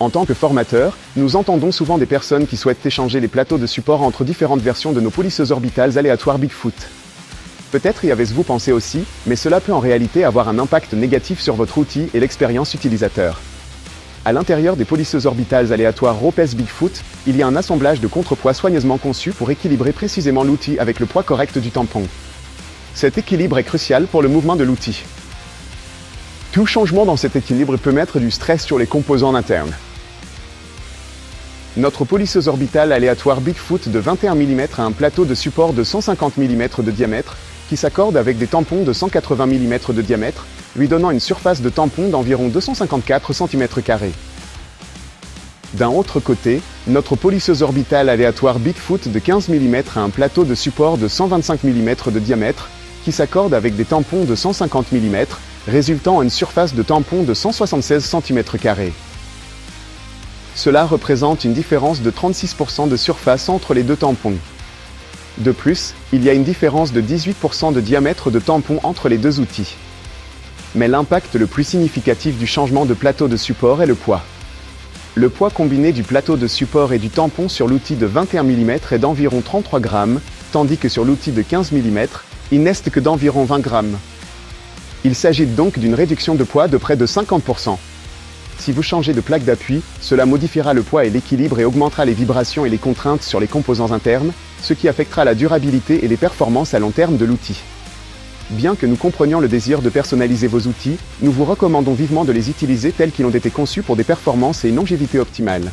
En tant que formateur, nous entendons souvent des personnes qui souhaitent échanger les plateaux de support entre différentes versions de nos polisseuses orbitales aléatoires Bigfoot. Peut-être y avez-vous pensé aussi, mais cela peut en réalité avoir un impact négatif sur votre outil et l'expérience utilisateur. À l'intérieur des polisseuses orbitales aléatoires Ropes Bigfoot, il y a un assemblage de contrepoids soigneusement conçu pour équilibrer précisément l'outil avec le poids correct du tampon. Cet équilibre est crucial pour le mouvement de l'outil. Tout changement dans cet équilibre peut mettre du stress sur les composants internes. Notre polisseuse orbitale aléatoire Bigfoot de 21 mm a un plateau de support de 150 mm de diamètre, qui s'accorde avec des tampons de 180 mm de diamètre, lui donnant une surface de tampon d'environ 254 cm². D'un autre côté, notre polisseuse orbitale aléatoire Bigfoot de 15 mm a un plateau de support de 125 mm de diamètre, qui s'accorde avec des tampons de 150 mm, résultant à une surface de tampon de 176 cm². Cela représente une différence de 36% de surface entre les deux tampons. De plus, il y a une différence de 18% de diamètre de tampon entre les deux outils. Mais l'impact le plus significatif du changement de plateau de support est le poids. Le poids combiné du plateau de support et du tampon sur l'outil de 21 mm est d'environ 33 grammes, tandis que sur l'outil de 15 mm, il n'est que d'environ 20 grammes. Il s'agit donc d'une réduction de poids de près de 50%. Si vous changez de plaque d'appui, cela modifiera le poids et l'équilibre et augmentera les vibrations et les contraintes sur les composants internes, ce qui affectera la durabilité et les performances à long terme de l'outil. Bien que nous comprenions le désir de personnaliser vos outils, nous vous recommandons vivement de les utiliser tels qu'ils ont été conçus pour des performances et une longévité optimale.